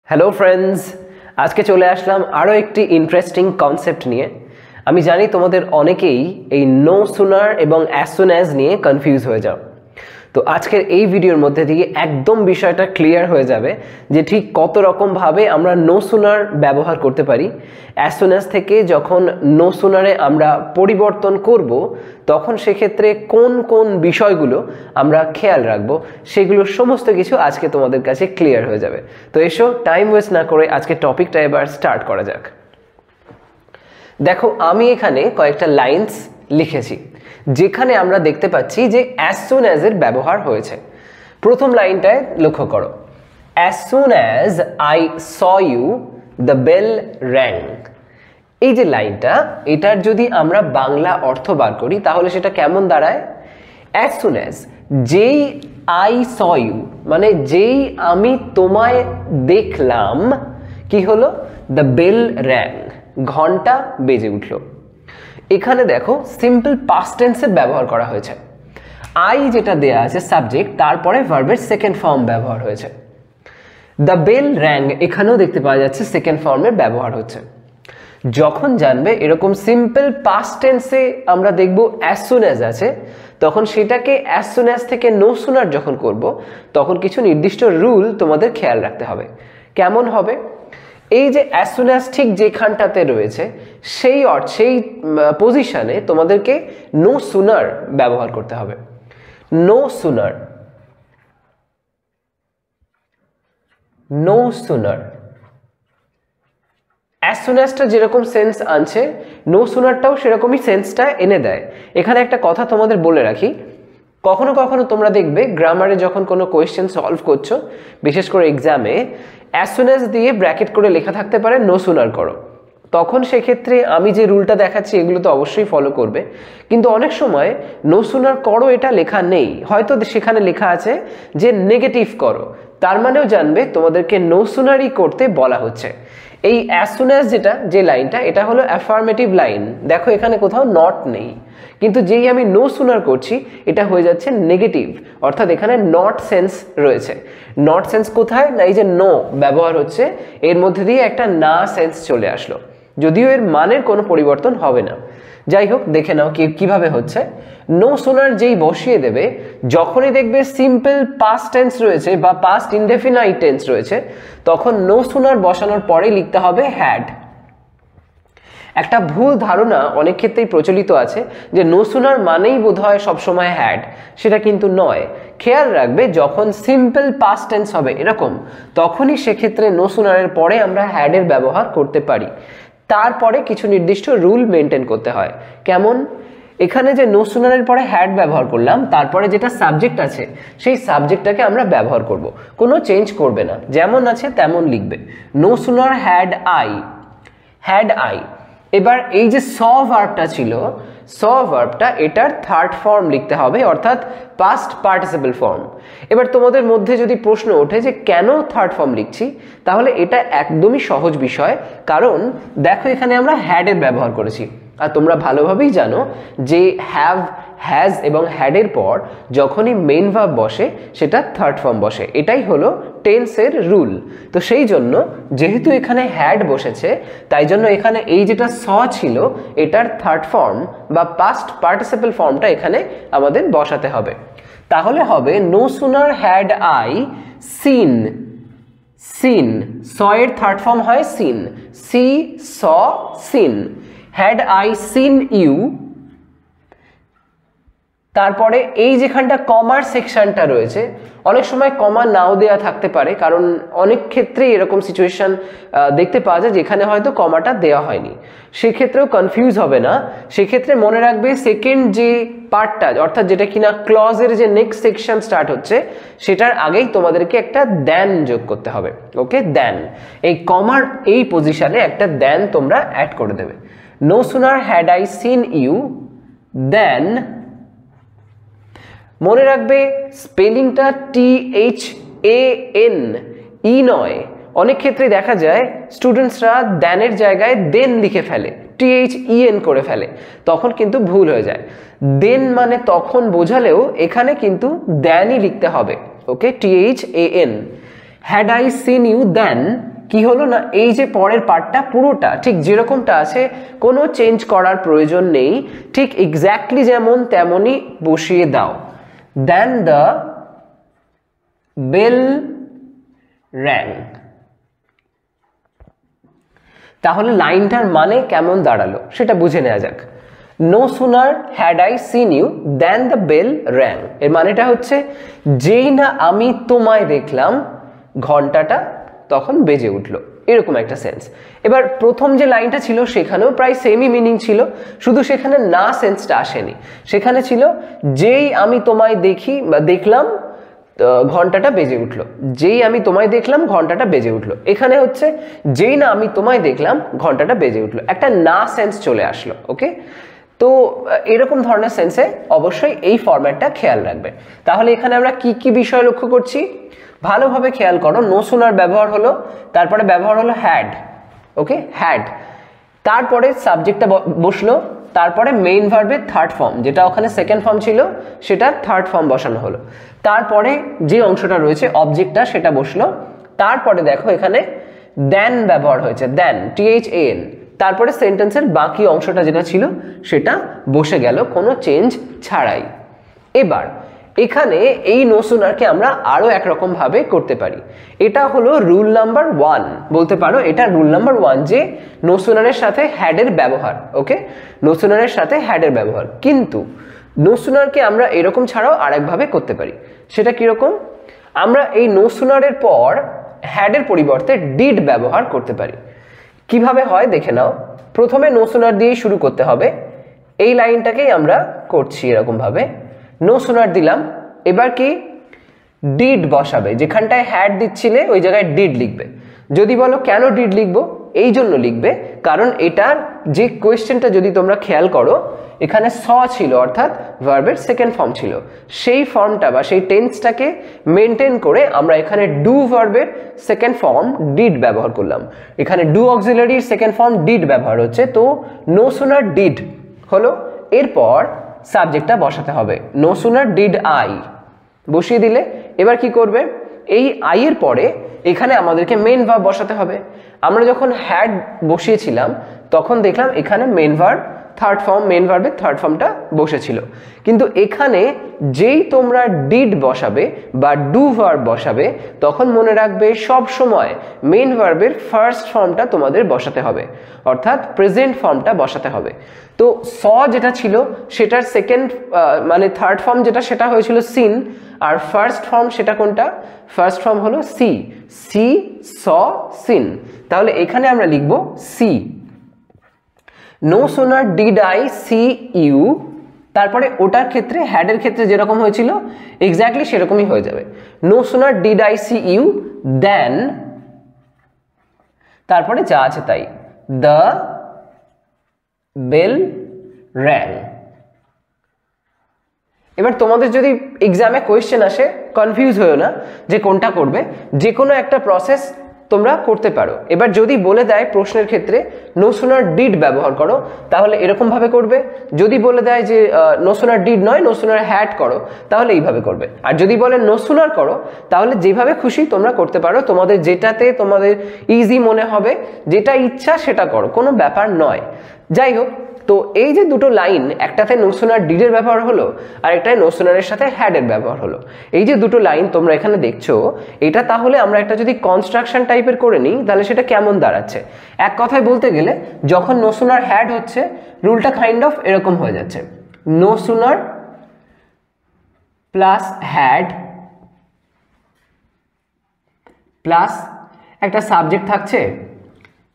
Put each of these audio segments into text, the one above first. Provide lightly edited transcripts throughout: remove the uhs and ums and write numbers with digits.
Hello friends, আজকে চলে আসলাম আরও একটি ইন্টারেস্টিং কনসেপ্ট নিয়ে। আমি জানি তোমাদের অনেকেই এই নো সুনার এবং অ্যাজ সুন অ্যাজ নিয়ে কনফিউজ হয়ে যাও। তো আজকের এই ভিডিওর মধ্যে দিয়ে একদম বিষয়টা ক্লিয়ার হয়ে যাবে যে ঠিক কত রকমভাবে আমরা নো সুনার ব্যবহার করতে পারি। অ্যাজ সুন অ্যাজ থেকে যখন নো সুনারে আমরা পরিবর্তন করব তখন সেক্ষেত্রে কোন কোন বিষয়গুলো আমরা খেয়াল রাখবো সেগুলো সমস্ত কিছু আজকে তোমাদের কাছে ক্লিয়ার হয়ে যাবে। তো এসো টাইম ওয়েস্ট না করে আজকে টপিকটা এবার স্টার্ট করা যাক। দেখো, আমি এখানে কয়েকটা লাইন্স লিখেছি যেখানে আমরা দেখতে পাচ্ছি যে অ্যাজ সুন অ্যাজ এর ব্যবহার হয়েছে। প্রথম লাইনটায় লক্ষ্য করো, as soon as I saw you the bell rang. এই যে লাইনটা, এটার যদি আমরা বাংলা অর্থ বার করি তাহলে সেটা কেমন দাঁড়ায়? অ্যাজ সুন অ্যাজ, যেই আই স ইউ মানে যেই আমি তোমায় দেখলাম, কি হলো? দ্য বেল র্যাং, ঘন্টা বেজে উঠল। এখানে দেখো সিম্পল পাস্ট টেন্সে ব্যবহার করা হয়েছে। আই যেটা দেয়া আছে সাবজেক্ট, তারপরে ভার্বের সেকেন্ড ফর্ম ব্যবহার হয়েছে। দ্য বেল র্যাং এখানেও দেখতে পাওয়া যাচ্ছে সেকেন্ড ফর্মের ব্যবহার হচ্ছে। যখন জানবে এরকম সিম্পল পাস্ট টেন্সে আমরা দেখব অ্যাজ সুন অ্যাজ আছে, তখন সেটাকে অ্যাজ সুন অ্যাজ থেকে নো সুনার যখন করব তখন কিছু নির্দিষ্ট রুল তোমাদের খেয়াল রাখতে হবে। কেমন হবে? এই যে অ্যাজ সুন অ্যাজ ঠিক যেখানটাতে রয়েছে সেই পজিশনে তোমাদেরকে নো সুনার ব্যবহার করতে হবে। No sooner, no sooner. As soon অ্যাজটা যেরকম সেন্স আনছে, নো সুনারটাও সেরকমই সেন্সটা এনে দেয়। এখানে একটা কথা তোমাদের বলে রাখি, কখনো কখনো তোমরা দেখবে গ্রামারে যখন কোনো কোয়েশ্চেন সলভ করছো, বিশেষ করে এক্সামে, অ্যাজ সুন অ্যাজ দিয়ে ব্র্যাকেট করে লেখা থাকতে পারে নো সুনার করো। তখন সেক্ষেত্রে আমি যে রুলটা দেখাচ্ছি এগুলো তো অবশ্যই ফলো করবে, কিন্তু অনেক সময় নো সুনার করো এটা লেখা নেই, হয়তো সেখানে লেখা আছে যে নেগেটিভ করো, তার মানেও জানবে তোমাদেরকে নো সুনারই করতে বলা হচ্ছে। এই অ্যাজ সুন অ্যাজ যে লাইনটা, এটা হলো অ্যাফার্মেটিভ লাইন। দেখো এখানে কোথাও নট নেই, কিন্তু যেই আমি নো সুনার করছি এটা হয়ে যাচ্ছে নেগেটিভ, অর্থাৎ এখানে নট সেন্স রয়েছে। নট সেন্স কোথায়? না, এই যে নো ব্যবহার হচ্ছে, এর মধ্যে দিয়ে একটা না সেন্স চলে আসলো, যদিও এর মানের কোনো পরিবর্তন হবে না। যাই হোক, দেখে নাও কিভাবে হচ্ছে। নো সুনার যেই বসিয়ে দেবে, যখনই দেখবে সিম্পল পাস্ট টেন্স রয়েছে বা পাস্ট ইনডেফিনাইট টেন্স রয়েছে, তখন নো সুনার বসানোর পরে লিখতে হবে হ্যাড। একটা ভুল ধারণা অনেক ক্ষেত্রেই প্রচলিত আছে যে নো সুনার মানেই বোধহয় সবসময় হ্যাড, সেটা কিন্তু নয়। খেয়াল রাখবে যখন সিম্পল পাস্ট টেন্স হবে এরকম, তখনই সেক্ষেত্রে নো সুনারের পরে আমরা হ্যাডের ব্যবহার করতে পারি। তারপরে কিছু নির্দিষ্ট রুল মেনটেন করতে হয়। কেমন? এখানে যে নো সুনারের পরে হ্যাড ব্যবহার করলাম, তারপরে যেটা সাবজেক্ট আছে সেই সাবজেক্টটাকে আমরা ব্যবহার করব, কোনো চেঞ্জ করবে না, যেমন আছে তেমন লিখবে। No sooner had I, had I. এবার এই যে স ভার্বটা ছিল, স ভার্বটা এটার থার্ড ফর্ম লিখতে হবে, অর্থাৎ পাস্ট পার্টিসিপল ফর্ম। এবার তোমাদের মধ্যে যদি প্রশ্ন ওঠে যে কেন থার্ড ফর্ম লিখছি, তাহলে এটা একদমই সহজ বিষয়। কারণ দেখো এখানে আমরা হ্যাডের ব্যবহার করেছি, আর তোমরা ভালোভাবেই জানো যে হ্যাভ, হ্যাজ এবং হ্যাডের পর যখনই মেইন ভার্ব বসে সেটা থার্ড ফর্ম বসে। এটাই হলো টেন্সের রুল। তো সেই জন্য যেহেতু এখানে হ্যাড বসেছে, তাই জন্য এখানে এই যেটা স ছিল এটার থার্ড ফর্ম বা পাস্ট পার্টিসিপল ফর্মটা এখানে আমাদের বসাতে হবে। তাহলে হবে no sooner had I seen, seen, saw এর থার্ড ফর্ম হয় seen, see saw seen. Had I seen you, তারপরে এই যেখানটা কমার সেকশনটা রয়েছে, অনেক সময় কমা নাও দেয়া থাকতে পারে, কারণ অনেক ক্ষেত্রেই এরকম সিচুয়েশন দেখতে পাওয়া যায় যেখানে হয়তো কমাটা দেওয়া হয়নি। সেক্ষেত্রেও কনফিউজ হবে না। সেক্ষেত্রে মনে রাখবে সেকেন্ড যে পার্টটা, অর্থাৎ যেটা কিনা ক্লজের যে নেক্সট সেকশন স্টার্ট হচ্ছে, সেটার আগেই তোমাদেরকে একটা দেন যোগ করতে হবে। ওকে, দেন। এই কমার এই পজিশনে একটা দেন তোমরা অ্যাড করে দেবে। No sooner had I seen you then, মনে রাখবে স্পেলিংটা THAN, ই নয়। অনেক ক্ষেত্রে দেখা যায় স্টুডেন্টসরা দেনের জায়গায় দেন লিখে ফেলে, THEN করে ফেলে, তখন কিন্তু ভুল হয়ে যায়। দেন মানে তখন বোঝালেও এখানে কিন্তু দেনই লিখতে হবে। Okay, THAN। Had I seen you then কি হলো না, এই যে পরের পার্টটা পুরোটা ঠিক যেরকমটা আছে, কোনো চেঞ্জ করার প্রয়োজন নেই, ঠিক এক্স্যাক্টলি যেমন তেমনই বসিয়ে দাও। দেন দ্য বেল rang। তাহলে লাইনটার মানে কেমন দাঁড়ালো সেটা বুঝে নেওয়া যাক। No sooner had I seen you then the bell rang, এর মানেটা হচ্ছে যেই না আমি তোমায় দেখলাম ঘন্টাটা তখন বেজে উঠলো, এরকম একটা সেন্স। এবার প্রথম যে লাইনটা ছিল সেখানেও প্রায় সেমই মিনিং ছিল, শুধু সেখানে না সেন্সটা আসেনি, সেখানে ছিল যেই আমি তোমায় দেখি বা দেখলাম ঘন্টাটা বেজে উঠলো, যেই আমি তোমায় দেখলাম ঘন্টাটা বেজে উঠলো। এখানে হচ্ছে যেই না আমি তোমায় দেখলাম ঘন্টাটা বেজে উঠলো, একটা না সেন্স চলে আসলো। ওকে, তো এরকম ধরনের সেন্সে অবশ্যই এই ফরম্যাটটা খেয়াল রাখবে। তাহলে এখানে আমরা কি কি বিষয় লক্ষ্য করছি ভালোভাবে খেয়াল করো। নো সুনার ব্যবহার হলো, তারপরে ব্যবহার হলো হ্যাড। ওকে, হ্যাড, তারপরে সাবজেক্টটা বসলো, তারপরে মেইন ভার্বের থার্ড ফর্ম, যেটা ওখানে সেকেন্ড ফর্ম ছিল সেটা থার্ড ফর্ম বসানো হলো, তারপরে যে অংশটা রয়েছে অবজেক্টটা সেটা বসলো, তারপরে দেখো এখানে দেন ব্যবহার হয়েছে, দেন THAN, তারপরে সেন্টেন্সের বাকি অংশটা যেটা ছিল সেটা বসে গেল কোনো চেঞ্জ ছাড়াই। এবার এখানে এই নো সুনারকে আমরা আরো একরকম ভাবে করতে পারি। এটা হলো রুল নাম্বার 1 বলতে পারো, এটা রুল নাম্বার 1 যে নো সুনারের সাথে হ্যাডের ব্যবহার। ওকে, নো সুনারের সাথে হ্যাডের ব্যবহার, কিন্তু নো সুনারকে আমরা এরকম ছাড়াও আরেকভাবে করতে পারি। সেটা কিরকম, আমরা এই নো সুনারের পর হ্যাডের পরিবর্তে ডিড ব্যবহার করতে পারি। কিভাবে হয় দেখে নাও। প্রথমে নো সুনার দিয়েই শুরু করতে হবে, এই লাইনটাকেই আমরা করছি এরকম ভাবে। নো সুনার দিলাম, এবার কি ডিড বসাবে, যেখানটায় হ্যাড দিচ্ছিলে ওই জায়গায় ডিড লিখবে। যদি বলো কেন ডিড লিখবো, এই জন্য লিখবে কারণ এটার যে কোয়েশ্চেনটা যদি তোমরা খেয়াল করো এখানে স ছিল, অর্থাৎ ভার্বের সেকেন্ড ফর্ম ছিল, সেই ফর্মটা বা সেই টেন্সটাকে মেনটেন করে আমরা এখানে ডু ভার্বের সেকেন্ড ফর্ম ডিড ব্যবহার করলাম। এখানে ডু অক্সিলারির সেকেন্ড ফর্ম ডিড ব্যবহার হচ্ছে, তো নো সুনার ডিড হলো। এরপর সাবজেক্টটা বসাতে হবে, নো সুনার ডিড আই বসিয়ে দিলে এবার কি করবে, এই আই এর পরে এখানে আমাদেরকে মেইন ভার্ব বসাতে হবে। আমরা যখন হ্যাড বসিয়েছিলাম তখন দেখলাম এখানে main verb third form, main ভার্বের থার্ড ফর্মটা বসেছিল, কিন্তু এখানে যেই তোমরা ডিড বসাবে বা ডু ভার্ব বসাবে তখন মনে রাখবে সব সময় মেইন ভার্বের ফার্স্ট ফর্মটা তোমাদের বসাতে হবে, অর্থাৎ প্রেজেন্ট ফর্মটা বসাতে হবে। তো স যেটা ছিল সেটার সেকেন্ড মানে থার্ড ফর্ম যেটা সেটা হয়েছিল সিন, আর ফার্স্ট ফর্ম সেটা কোনটা, ফার্স্ট ফর্ম হলো সি, সি স সিন। তাহলে এখানে আমরা লিখব see. No sooner did I see you, তারপরে ওটার ক্ষেত্রে হ্যাডের ক্ষেত্রে যেরকম হয়েছিল এক্স্যাক্টলি সেরকমই হয়ে যাবে। No sooner did I see you then, তারপরে যা আছে তাই, দ্য বেল rang। এবার তোমাদের যদি এক্সামে কোয়েশ্চেন আসে কনফিউজ হয়েও না যে কোনটা করবে, যে কোনো একটা প্রসেস তোমরা করতে পারো। এবার যদি বলে দেয় প্রশ্নের ক্ষেত্রে নো সুনার ডিড ব্যবহার করো তাহলে এরকম ভাবে করবে, যদি বলে দেয় যে নো সুনার ডিড নয় নো সুনার হ্যাড করো তাহলে এইভাবে করবে, আর যদি বলে নো সুনার করো তাহলে যেভাবে খুশি তোমরা করতে পারো, তোমাদের যেটাতে তোমাদের ইজি মনে হবে, যেটা ইচ্ছা সেটা করো, কোনো ব্যাপার নয়। যাই হোক, তো এই যে দুটো লাইন, একটাতে নো সুনার ডিডের ব্যবহার হলো আর একটায় নো সুনারের সাথে হ্যাডের ব্যবহার হলো, এই যে দুটো লাইন তোমরা এখানে দেখছো এটা তাহলে আমরা একটা যদি কনস্ট্রাকশন টাইপের করে নিই তাহলে সেটা কেমন দাঁড়াচ্ছে। এক কথায় বলতে গেলে যখন নো সুনার হ্যাড হচ্ছে রুলটা কাইন্ড অফ এরকম হয়ে যাচ্ছে, no sooner plus had plus একটা সাবজেক্ট থাকছে,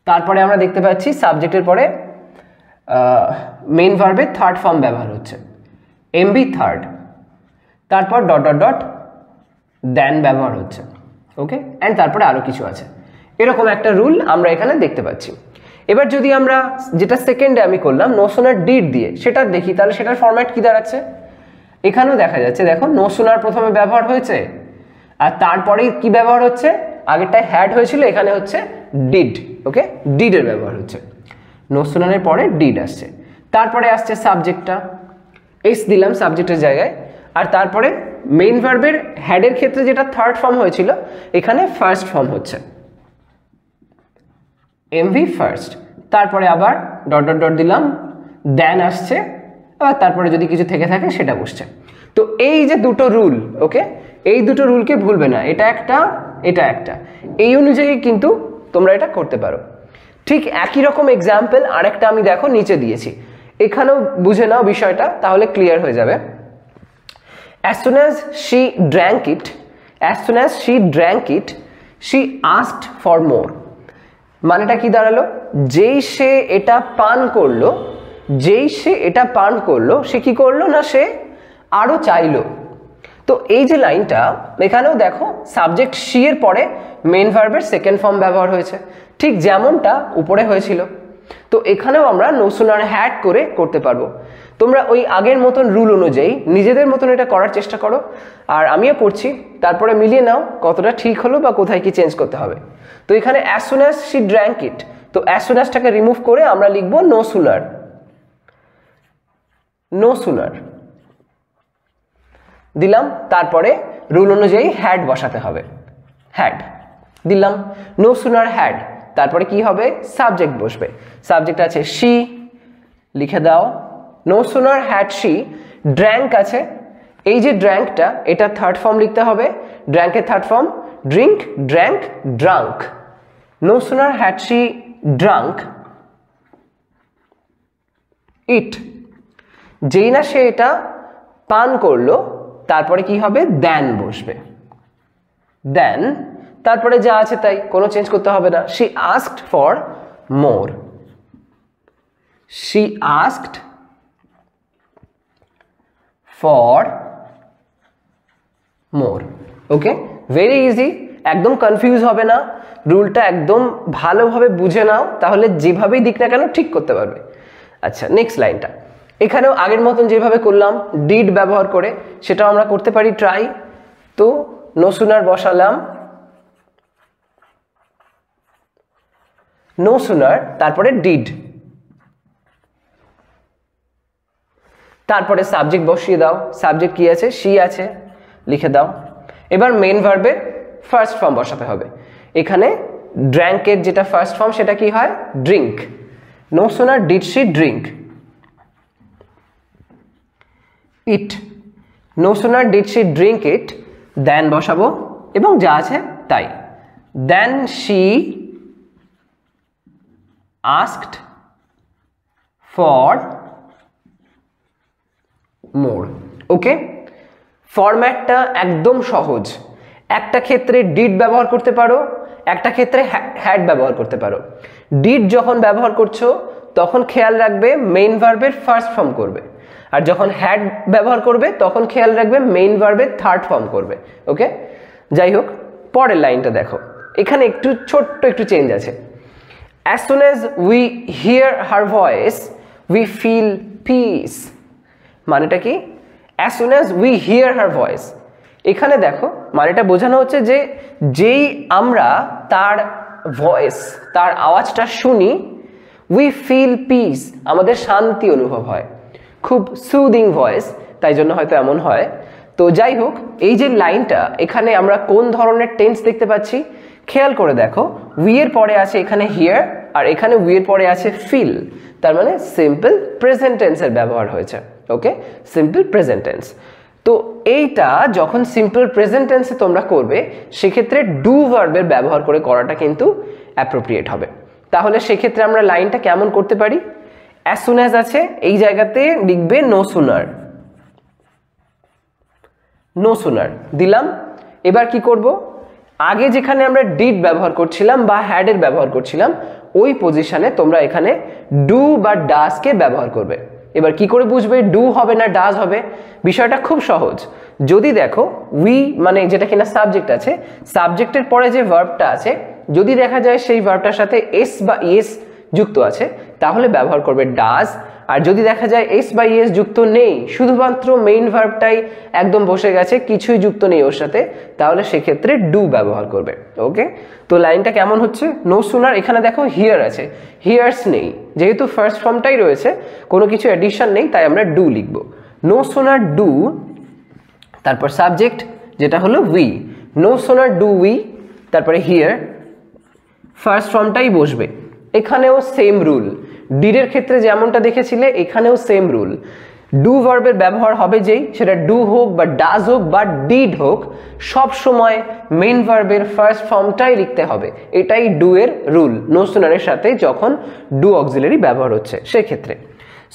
তারপরে আমরা দেখতে পাচ্ছি সাবজেক্টের পরে মেইন ভার্বের থার্ড ফর্ম ব্যবহার হচ্ছে, এমবি থার্ড, তারপর ডট ডট ডট দেন ব্যবহার হচ্ছে। ওকে, অ্যান্ড তারপরে আরো কিছু আছে, এরকম একটা রুল আমরা এখানে দেখতে পাচ্ছি। এবার যদি আমরা যেটা সেকেন্ডে আমি করলাম নো সুনার ডিড দিয়ে সেটা দেখি তাহলে সেটার ফরম্যাট কি দাঁড়াচ্ছে, এখানেও দেখা যাচ্ছে দেখো নো সুনার প্রথমে ব্যবহার হয়েছে আর তারপরে কি ব্যবহার হচ্ছে, আগেরটায় হ্যাড হয়েছিল এখানে হচ্ছে ডিড। ওকে, ডিডের ব্যবহার হচ্ছে, নো সুনারের পরে ডিড আসছে, তারপরে আসছে সাবজেক্টটা, এস দিলাম সাবজেক্টের জায়গায়, আর তারপরে মেইন ভার্বের হ্যাডের ক্ষেত্রে যেটা থার্ড ফর্ম হয়েছিল এখানে ফার্স্ট ফর্ম হচ্ছে। এমভি ফার্স্ট, তারপরে আবার ডট ডট ডট দিলাম, দেন আসছে, আবার তারপরে যদি কিছু থেকে থাকে সেটা বসছে। তো এই যে দুটো রুল, ওকে, এই দুটো রুলকে ভুলবে না, এটা একটা এটা একটা, এই অনুযায়ী কিন্তু তোমরা এটা করতে পারো। ঠিক একই রকম এক্সাম্পল আরেকটা আমি দেখো নিচে দিয়েছি, এখানেও বুঝে নাও বিষয়টা, তাহলে ক্লিয়ার হয়ে যাবে। As soon as she drank it, as soon as she drank it, she asked for more. মানেটা কি দাঁড়ালো? যেই সে এটা পান করলো, যেই সে এটা পান করলো, সে কি করলো না, সে আরো চাইলো। তো এই যে লাইনটা এখানেও দেখো সাবজেক্ট শি এর পরে মেইন ভার্বের সেকেন্ড ফর্ম ব্যবহার হয়েছে, ঠিক যেমনটা উপরে হয়েছিল। তো এখানেও আমরা নো সুনার হ্যাড করে করতে পারবো। তোমরা ওই আগের মতন রুল অনুযায়ী নিজেদের মতন এটা করার চেষ্টা করো, আর আমিও করছি, তারপরে মিলিয়ে নাও কতটা ঠিক হলো বা কোথায় কি চেঞ্জ করতে হবে। তো এখানে as soon as she drank it, তো অ্যাজ সুন অ্যাজটাকে রিমুভ করে আমরা লিখবো নো সুনার, নো সুনার দিলাম, তারপরে রুল অনুযায়ী হ্যাড বসাতে হবে, হ্যাড দিলাম, নো সুনার হ্যাড, তারপরে কি হবে, সাবজেক্ট বসবে, সাবজেক্ট আছে শি, লিখে দাও, no sooner had she drank আছে, এই যে ড্র্যাঙ্কটা এটা থার্ড ফর্ম লিখতে হবে, ড্র্যাঙ্কের third form drink, drank, drunk, no sooner had she drunk it, যেই না সে এটা পান করলো, তারপরে কি হবে, দেন বসবে, দেন, তারপরে যা আছে তাই, কোনো চেঞ্জ করতে হবে না। She asked for more, she asked for more, okay, very easy, একদম কনফিউজ হবে না, রুলটা একদম ভালোভাবে বুঝে নাও, তাহলে যেভাবেই দিক না কেন ঠিক করতে পারবে। আচ্ছা, নেক্সট লাইনটা এখানেও আগের মতন যেভাবে করলাম ডিড ব্যবহার করে সেটাও আমরা করতে পারি, ট্রাই। তো নো সুনার বসালাম, নো সুনার, তারপরে ডিড, তারপরে সাবজেক্ট বসিয়ে দাও, সাবজেক্ট কি আছে, শি আছে, লিখে দাও। এবার মেইন ভার্বের ফার্স্ট ফর্ম বসাতে হবে, এখানে ড্র্যাঙ্কের যেটা ফার্স্ট ফর্ম সেটা কি হয়, drink, no sooner did she drink it, no sooner did she drink it, then বসাবো এবং যা আছে তাই, then she asked for more, okay. ফরম্যাটটা একদম সহজ, একটা ক্ষেত্রে ডিড ব্যবহার করতে পারো, একটা ক্ষেত্রে হ্যাড ব্যবহার করতে পারো। ডিড যখন ব্যবহার করছো তখন খেয়াল রাখবে মেইন ভার্বের ফার্স্ট ফর্ম করবে, আর যখন হ্যাড ব্যবহার করবে তখন খেয়াল রাখবে মেইন ভার্বের থার্ড ফর্ম করবে, ওকে। যাই হোক, পরের লাইনটা দেখো, এখানে একটু ছোট্ট একটু চেঞ্জ আছে। As soon as we hear her voice, we feel peace. মানেটা কি? As soon as we hear her voice, এখানে দেখো মানেটা বোঝানো হচ্ছে যে যেই আমরা তার ভয়েস, তার আওয়াজটা শুনি, we feel peace, আমাদের শান্তি অনুভব হয়, খুব সুদিং ভয়েস, তাই জন্য হয়তো এমন হয়। তো যাই হোক, এই যে লাইনটা এখানে আমরা কোন ধরনের টেন্স দেখতে পাচ্ছি খেয়াল করে দেখো, উই এর পরে আছে এখানে হিয়ার, আর এখানে উই এর পরে আছে ফিল, তার মানে সিম্পল প্রেজেন্ট টেন্সের ব্যবহার হয়েছে, ওকে, সিম্পল প্রেজেন্ট টেন্স। তো এইটা যখন সিম্পল প্রেজেন্ট টেন্সে তোমরা করবে সেক্ষেত্রে ডু ভার্বের ব্যবহার করে করাটা কিন্তু অ্যাপ্রোপ্রিয়েট হবে। তাহলে সেক্ষেত্রে আমরা লাইনটা কেমন করতে পারি, অ্যাজ সুন অ্যাজ আছে, এই জায়গাতে লিখবে নো সুনার, নো সুনার দিলাম। এবার কি করব, আগে যেখানে আমরা ডিড ব্যবহার করছিলাম বা হ্যাডের ব্যবহার করছিলাম ওই পজিশনে তোমরা এখানে ডু বা ডাজকে ব্যবহার করবে। এবার কি করে বুঝবে ডু হবে না ডাজ হবে, বিষয়টা খুব সহজ। যদি দেখো উই মানে যেটা কিনা সাবজেক্ট আছে, সাবজেক্টের পরে যে ভার্বটা আছে যদি দেখা যায় সেই ভার্বটার সাথে এস বা ইএস যুক্ত আছে তাহলে ব্যবহার করবে ডাজ, আর যদি দেখা যায় এস বা ইএস যুক্ত নেই, শুধুমাত্র মেইন ভার্বটাই একদম বসে গেছে, কিছুই যুক্ত নেই ওর সাথে, তাহলে সেক্ষেত্রে ডু ব্যবহার করবে, ওকে। তো লাইনটা কেমন হচ্ছে, নো সুনার, এখানে দেখো হিয়ার আছে, হিয়ার্স নেই, যেহেতু ফার্স্ট ফর্মটাই রয়েছে কোনো কিছু এডিশন নেই তাই আমরা ডু লিখব, নো সুনার ডু, তারপর সাবজেক্ট যেটা হলো we, no sooner do we, তারপরে হিয়ার, ফার্স্ট ফর্মটাই বসবে, এখানেও সেম রুল, ডিড এর ক্ষেত্রে যেমনটা দেখেছিলে এখানেও সেম রুল। ডু ভার্বের ব্যবহার হবে যেই, সেটা ডু হোক বা ডাজ হোক বা ডিড হোক, সব সময় মেইন ভার্বের ফার্স্ট ফর্মটাই লিখতে হবে। এটাই ডু এর রুল নো সুনারের সাথে যখন ডু অক্সিলারি ব্যবহার হচ্ছে সেক্ষেত্রে।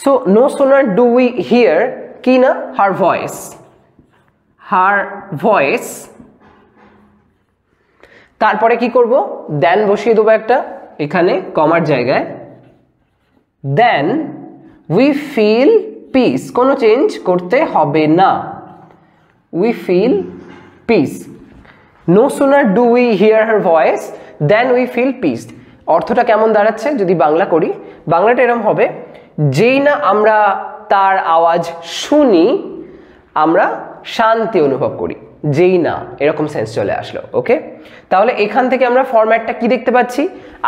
So no sooner do we hear কি না, হার ভয়েস, হার ভয়েস। তারপরে কি করব, দেন বসিয়ে দেবো একটা এখানে কমার জায়গায়, দেন উই ফিল পিস, কোনো চেঞ্জ করতে হবে না, we feel peace. No sooner do we hear her voice then we feel peace. অর্থটা কেমন দাঁড়াচ্ছে যদি বাংলা করি, বাংলাটা এরকম হবে, যেই না আমরা তার আওয়াজ শুনি আমরা শান্তি অনুভব করি, যেই না, এরকম সেন্স চলে আসলো। ওকে, তাহলে এখান থেকে আমরা ফরম্যাটটা কি দেখতে পাচ্ছি,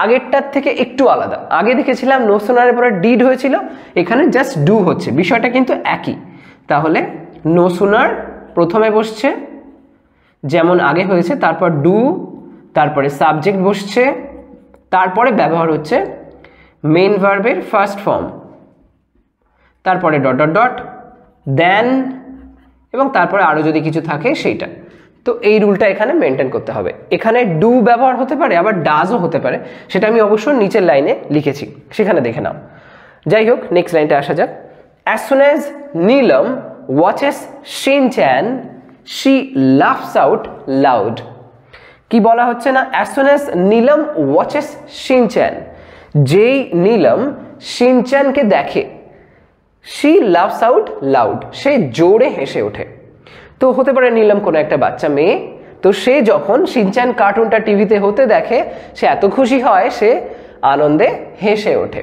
আগেরটার থেকে একটু আলাদা। আগে দেখেছিলাম নো সুনারের পরে ডিড হয়েছিল, এখানে জাস্ট ডু হচ্ছে, বিষয়টা কিন্তু একই। তাহলে নো সুনার প্রথমে বসছে যেমন আগে হয়েছে, তারপর ডু, তারপরে সাবজেক্ট বসছে, তারপরে ব্যবহার হচ্ছে মেইন ভার্বের ফার্স্ট ফর্ম, তারপরে ডট ডট ডট, দেন, এবং তারপরে আরও যদি কিছু থাকে সেইটা। তো এই রুলটা এখানে মেনটেন করতে হবে। এখানে ডু ব্যবহার হতে পারে, আবার ডাজও হতে পারে, সেটা আমি অবশ্যই নিচের লাইনে লিখেছি, সেখানে দেখে নাও। যাই হোক, নেক্সট লাইনটা আসা যাক। As soon as Neelam watches Shinchan she laughs out loud. কি বলা হচ্ছে না, as soon as Neelam watches Shinchan, যেই নীলম শিনচ্যানকে দেখে, শি লাভস আউট লাউড, সে জোরে হেসে ওঠে। তো হতে পারে নীলম কোনো একটা বাচ্চা মেয়ে, তো সে যখন শিনচ্যান কার্টুনটা টিভিতে হতে দেখে সে এত খুশি হয় সে আনন্দে হেসে ওঠে।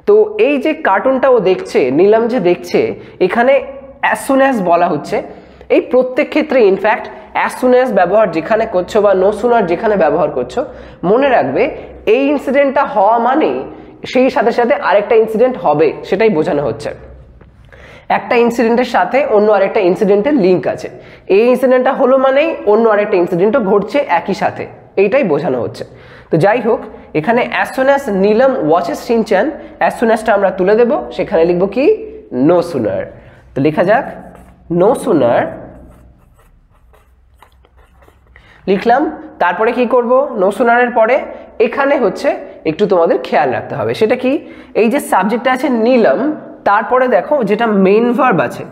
তো এই যে কার্টুনটা ও দেখছে, নীলম যে দেখছে, এখানে অ্যাজ সুন অ্যাজ বলা হচ্ছে। এই প্রত্যেক ক্ষেত্রে ইনফ্যাক্ট অ্যাজ সুন অ্যাজ ব্যবহার যেখানে করছো বা নো সুনার যেখানে ব্যবহার করছো, মনে রাখবে এই ইনসিডেন্টটা হওয়া মানেই সেই সাথে সাথে আরেকটা ইনসিডেন্ট হবে, সেটাই বোঝানো হচ্ছে। একটা ইনসিডেন্টের সাথে অন্য আরেকটা ইনসিডেন্টের লিঙ্ক আছে, এই ইনসিডেন্টটা হলো মানেই অন্য আরেকটা ইনসিডেন্টও ঘটছে একই সাথে, এইটাই বোঝানো হচ্ছে। তো যাই হোক, এখানে as soon as Neelam watches Shinchan, as soon অ্যাজটা আমরা তুলে দেব, সেখানে লিখবো কি, নো সুনার। তো লেখা যাক নো সুনার, লিখলাম। তারপরে কি করব, নো সুনারের পরে এখানে হচ্ছে একটু তোমাদের খেয়াল রাখতে হবে, সেটা কি, এই যে সাবজেক্টটা আছে নীলম, তারপরে দেখো যেটা মেইন ভার্ব আছে,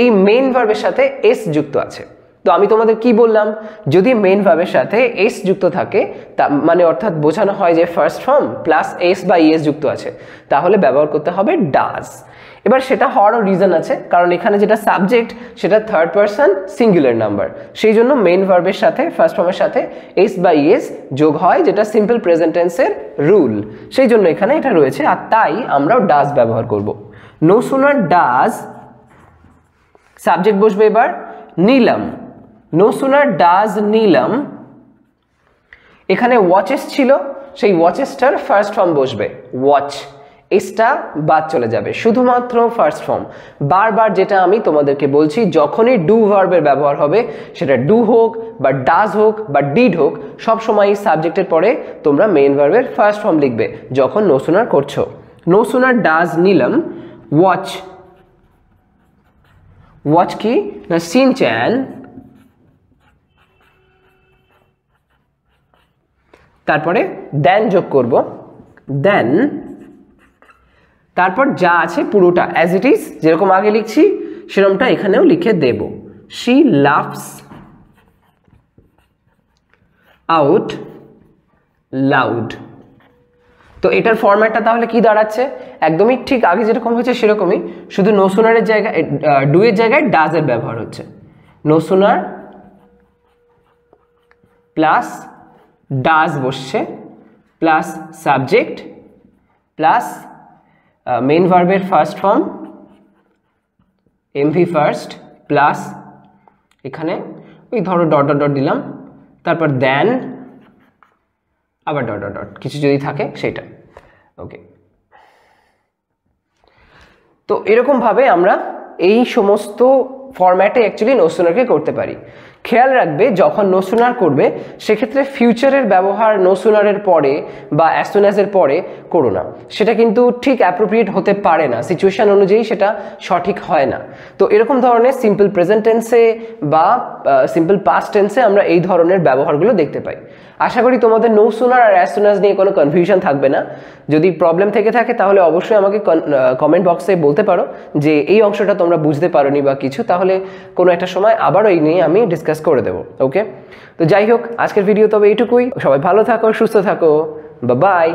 এই মেইন ভার্বের সাথে এস যুক্ত আছে। তো আমি তোমাদের কি বললাম, যদি মেইন ভার্বের সাথে এস যুক্ত থাকে, তা মানে অর্থাৎ বোঝানো হয় যে ফার্স্ট ফর্ম প্লাস এস বা ইএস যুক্ত আছে, তাহলে ব্যবহার করতে হবে ডাজ। এবার সেটা হওয়ারও রিজন আছে, কারণ এখানে যেটা সাবজেক্ট সেটা থার্ড পারসন সিঙ্গুলার নাম্বার, সেই জন্য মেইন ভার্বের সাথে ফার্স্ট ফর্মের সাথে এস বা ইএস যোগ হয়, যেটা সিম্পল প্রেজেন্ট টেন্সের রুল, সেই জন্য এখানে এটা রয়েছে, আর তাই আমরাও ডাজ ব্যবহার করব। নো সুনার ডাজ, সাবজেক্ট বসবে এবার Neelam, no sooner does Neelam. এখানে ওয়াচেস ছিল, সেই ওয়াচেসটার ফার্স্ট ফর্ম বসবে ওয়াচ, এসটা বাদ চলে যাবে, শুধুমাত্র ফার্স্ট ফর্ম। বারবার যেটা আমি তোমাদেরকে বলছি, যখনই ডু ভার্বের ব্যবহার হবে, সেটা ডু হোক বা ডাজ হোক বা ডিড হোক, সবসময় সাবজেক্টের পরে তোমরা মেইন ভার্বের ফার্স্ট ফর্ম লিখবে যখন নো সুনার করছো। No sooner does Neelam watch, watch কি না শিনচ্যান, তারপরে দেন যোগ করব, দেন, তারপর যা আছে পুরোটা অ্যাজ ইট ইজ, যেরকম আগে লিখছি সেরকমটা এখানেও লিখে দেব। She laughs out loud. তো এটার ফরম্যাটটা তাহলে কি দাঁড়াচ্ছে, একদমই ঠিক আগে যেরকম হয়েছে সেরকমই, শুধু নো সুনারের জায়গায় ডু এর জায়গায় ডাজের ব্যবহার হচ্ছে। নো সুনার প্লাস ডাজ বসছে, প্লাস সাবজেক্ট, প্লাস মেইন ভার্বের first form MV first, plus এখানে ওই ধরো ডট ডট ডট দিলাম, তারপর দেন আবার ডট ডট ডট কিছু যদি থাকে সেটা। ওকে, তো এরকমভাবে আমরা এই সমস্ত ফরম্যাটে অ্যাকচুয়ালি নো সুনারকে করতে পারি। খেয়াল রাখবে যখন নো সুনার করবে সেক্ষেত্রে ফিউচারের ব্যবহার নো সুনারের পরে বা অ্যাজ সুন অ্যাজ এর পরে করো না, সেটা কিন্তু ঠিক অ্যাপ্রোপ্রিয়েট হতে পারে না, সিচুয়েশন অনুযায়ী সেটা সঠিক হয় না। তো এরকম ধরনের সিম্পল প্রেজেন্ট টেন্সে বা সিম্পল পাস্ট টেন্সে আমরা এই ধরনের ব্যবহারগুলো দেখতে পাই। আশা করি তোমাদের নো সুনার আর অ্যাজ সুন অ্যাজ নিয়ে কোনো কনফিউশন থাকবে না। যদি প্রবলেম থেকে থাকে তাহলে অবশ্যই আমাকে কমেন্ট বক্সে বলতে পারো যে এই অংশটা তোমরা বুঝতে পারোনি বা কিছু, তাহলে কোনো একটা সময় আবারও এই নিয়ে আমি ডিসকাস করে দেবো। ওকে, তো যাই হোক, আজকের ভিডিও তবে এইটুকুই। সবাই ভালো থাকো, সুস্থ থাকো, বাই।